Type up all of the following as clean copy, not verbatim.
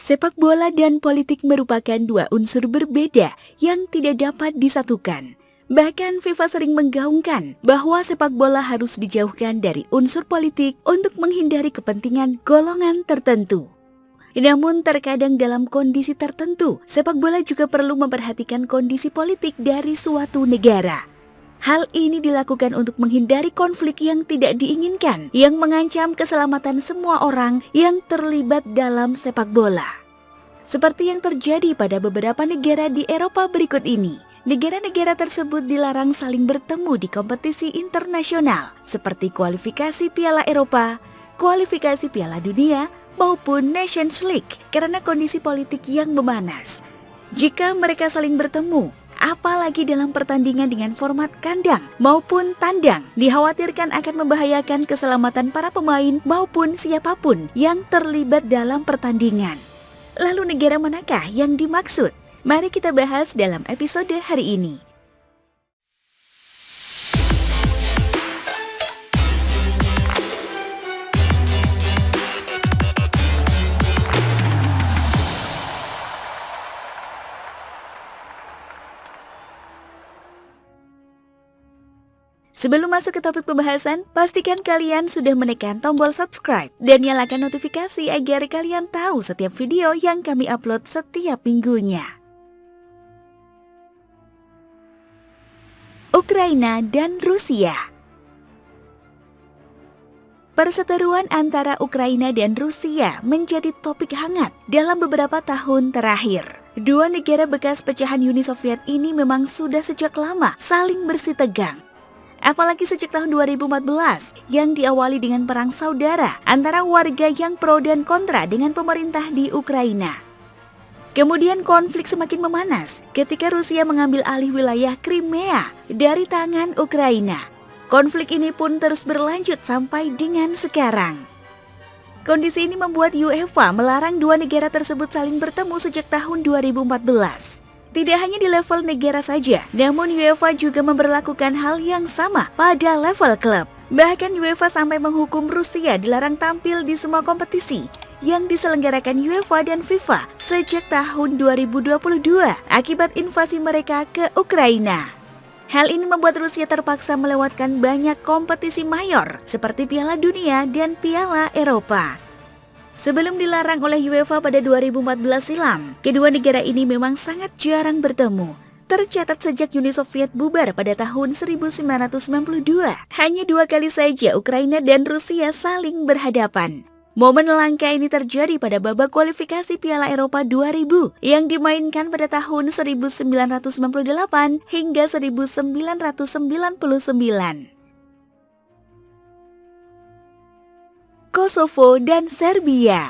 Sepak bola dan politik merupakan dua unsur berbeda yang tidak dapat disatukan. Bahkan FIFA sering menggaungkan bahwa sepak bola harus dijauhkan dari unsur politik untuk menghindari kepentingan golongan tertentu. Namun terkadang dalam kondisi tertentu, sepak bola juga perlu memperhatikan kondisi politik dari suatu negara. Hal ini dilakukan untuk menghindari konflik yang tidak diinginkan, yang mengancam keselamatan semua orang yang terlibat dalam sepak bola. Seperti yang terjadi pada beberapa negara di Eropa berikut ini. Negara-negara tersebut dilarang saling bertemu di kompetisi internasional, seperti kualifikasi Piala Eropa, kualifikasi Piala Dunia, maupun Nations League, karena kondisi politik yang memanas. Jika mereka saling bertemu, apalagi dalam pertandingan dengan format kandang maupun tandang, dikhawatirkan akan membahayakan keselamatan para pemain maupun siapapun yang terlibat dalam pertandingan. Lalu negara manakah yang dimaksud? Mari kita bahas dalam episode hari ini. Sebelum masuk ke topik pembahasan, pastikan kalian sudah menekan tombol subscribe dan nyalakan notifikasi agar kalian tahu setiap video yang kami upload setiap minggunya. Ukraina dan Rusia. Perseteruan antara Ukraina dan Rusia menjadi topik hangat dalam beberapa tahun terakhir. Dua negara bekas pecahan Uni Soviet ini memang sudah sejak lama saling bersih tegang. Apalagi sejak tahun 2014 yang diawali dengan perang saudara antara warga yang pro dan kontra dengan pemerintah di Ukraina. Kemudian konflik semakin memanas ketika Rusia mengambil alih wilayah Crimea dari tangan Ukraina. Konflik ini pun terus berlanjut sampai dengan sekarang. Kondisi ini membuat UEFA melarang dua negara tersebut saling bertemu sejak tahun 2014. Tidak hanya di level negara saja, namun UEFA juga memberlakukan hal yang sama pada level klub. Bahkan UEFA sampai menghukum Rusia dilarang tampil di semua kompetisi yang diselenggarakan UEFA dan FIFA sejak tahun 2022 akibat invasi mereka ke Ukraina. Hal ini membuat Rusia terpaksa melewatkan banyak kompetisi mayor seperti Piala Dunia dan Piala Eropa. Sebelum dilarang oleh UEFA pada 2014 silam, kedua negara ini memang sangat jarang bertemu. Tercatat sejak Uni Soviet bubar pada tahun 1992, hanya 2 kali saja Ukraina dan Rusia saling berhadapan. Momen langka ini terjadi pada babak kualifikasi Piala Eropa 2000 yang dimainkan pada tahun 1998 hingga 1999. Kosovo dan Serbia.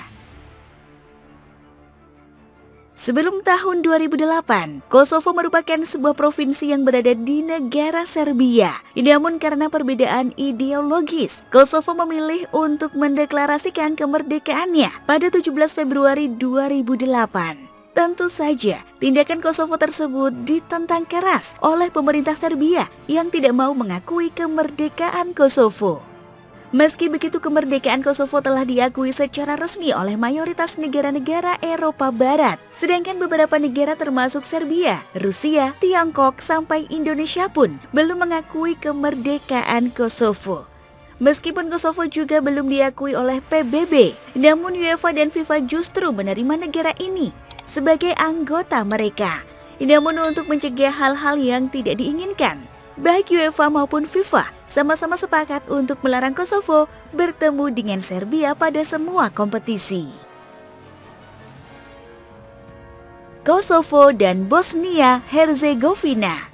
Sebelum tahun 2008, Kosovo merupakan sebuah provinsi yang berada di negara Serbia. Namun karena perbedaan ideologis, Kosovo memilih untuk mendeklarasikan kemerdekaannya pada 17 Februari 2008. Tentu saja, tindakan Kosovo tersebut ditentang keras oleh pemerintah Serbia yang tidak mau mengakui kemerdekaan Kosovo. Meski begitu, kemerdekaan Kosovo telah diakui secara resmi oleh mayoritas negara-negara Eropa Barat. Sedangkan beberapa negara termasuk Serbia, Rusia, Tiongkok, sampai Indonesia pun belum mengakui kemerdekaan Kosovo. Meskipun Kosovo juga belum diakui oleh PBB, namun UEFA dan FIFA justru menerima negara ini sebagai anggota mereka. Namun untuk mencegah hal-hal yang tidak diinginkan, baik UEFA maupun FIFA sama-sama sepakat untuk melarang Kosovo bertemu dengan Serbia pada semua kompetisi. Kosovo dan Bosnia-Herzegovina.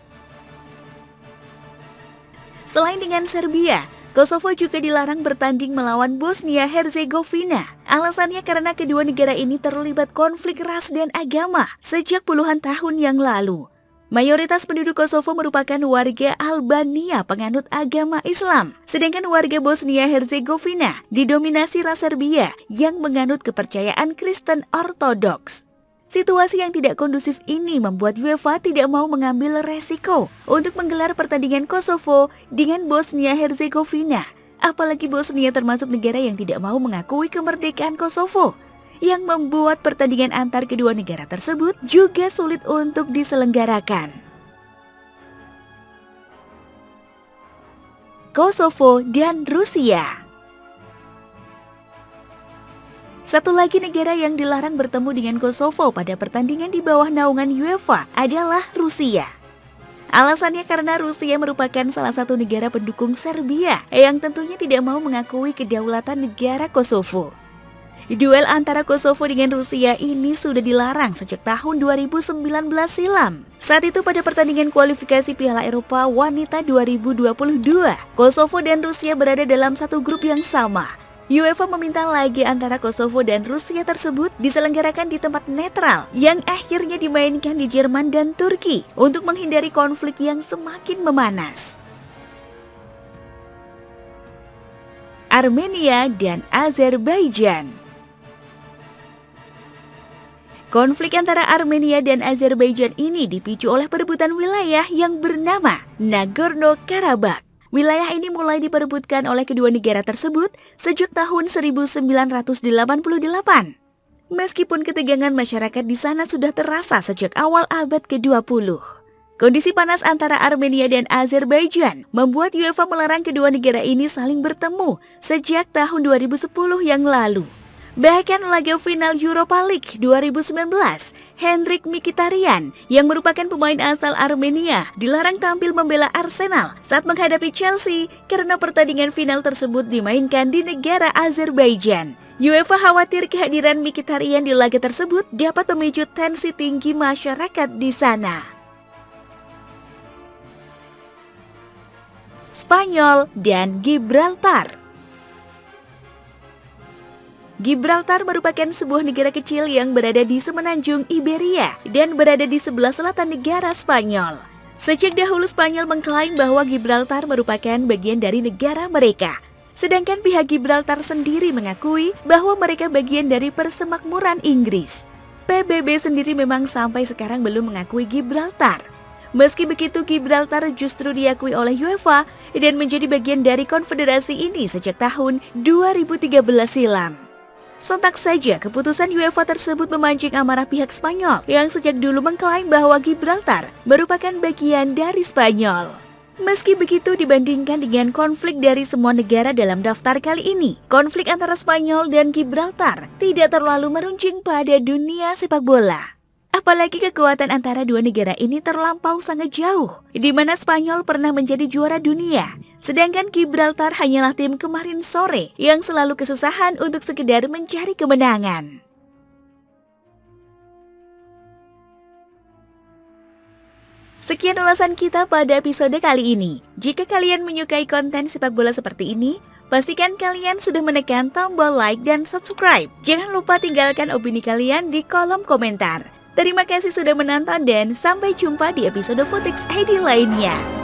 Selain dengan Serbia, Kosovo juga dilarang bertanding melawan Bosnia-Herzegovina. Alasannya karena kedua negara ini terlibat konflik ras dan agama sejak puluhan tahun yang lalu. Mayoritas penduduk Kosovo merupakan warga Albania penganut agama Islam, sedangkan warga Bosnia-Herzegovina didominasi ras Serbia yang menganut kepercayaan Kristen Ortodoks. Situasi yang tidak kondusif ini membuat UEFA tidak mau mengambil resiko untuk menggelar pertandingan Kosovo dengan Bosnia-Herzegovina. Apalagi Bosnia termasuk negara yang tidak mau mengakui kemerdekaan Kosovo. yang membuat pertandingan antar kedua negara tersebut juga sulit untuk diselenggarakan. Kosovo dan Rusia. Satu lagi negara yang dilarang bertemu dengan Kosovo pada pertandingan di bawah naungan UEFA adalah Rusia. Alasannya karena Rusia merupakan salah satu negara pendukung Serbia yang tentunya tidak mau mengakui kedaulatan negara Kosovo. Duel antara Kosovo dengan Rusia ini sudah dilarang sejak tahun 2019 silam. Saat itu pada pertandingan kualifikasi Piala Eropa Wanita 2022, Kosovo dan Rusia berada dalam satu grup yang sama. UEFA meminta laga antara Kosovo dan Rusia tersebut diselenggarakan di tempat netral yang akhirnya dimainkan di Jerman dan Turki untuk menghindari konflik yang semakin memanas. Armenia dan Azerbaijan. Konflik antara Armenia dan Azerbaijan ini dipicu oleh perebutan wilayah yang bernama Nagorno-Karabakh. Wilayah ini mulai diperebutkan oleh kedua negara tersebut sejak tahun 1988. Meskipun ketegangan masyarakat di sana sudah terasa sejak awal abad ke-20. Kondisi panas antara Armenia dan Azerbaijan membuat UEFA melarang kedua negara ini saling bertemu sejak tahun 2010 yang lalu. Bahkan laga final Europa League 2019, Henrikh Mkhitaryan yang merupakan pemain asal Armenia dilarang tampil membela Arsenal saat menghadapi Chelsea karena pertandingan final tersebut dimainkan di negara Azerbaijan. UEFA khawatir kehadiran Mkhitaryan di laga tersebut dapat memicu tensi tinggi masyarakat di sana. Spanyol dan Gibraltar. Gibraltar merupakan sebuah negara kecil yang berada di semenanjung Iberia dan berada di sebelah selatan negara Spanyol. Sejak dahulu Spanyol mengklaim bahwa Gibraltar merupakan bagian dari negara mereka. Sedangkan pihak Gibraltar sendiri mengakui bahwa mereka bagian dari persemakmuran Inggris. PBB sendiri memang sampai sekarang belum mengakui Gibraltar. Meski begitu, Gibraltar justru diakui oleh UEFA dan menjadi bagian dari konfederasi ini sejak tahun 2013 silam. Sontak saja keputusan UEFA tersebut memancing amarah pihak Spanyol yang sejak dulu mengklaim bahwa Gibraltar merupakan bagian dari Spanyol. Meski begitu, dibandingkan dengan konflik dari semua negara dalam daftar kali ini, konflik antara Spanyol dan Gibraltar tidak terlalu meruncing pada dunia sepak bola. Apalagi kekuatan antara dua negara ini terlampau sangat jauh, di mana Spanyol pernah menjadi juara dunia, sedangkan Gibraltar hanyalah tim kemarin sore yang selalu kesusahan untuk sekedar mencari kemenangan. Sekian ulasan kita pada episode kali ini. Jika kalian menyukai konten sepak bola seperti ini, pastikan kalian sudah menekan tombol like dan subscribe. Jangan lupa tinggalkan opini kalian di kolom komentar. Terima kasih sudah menonton dan sampai jumpa di episode Futix ID lainnya.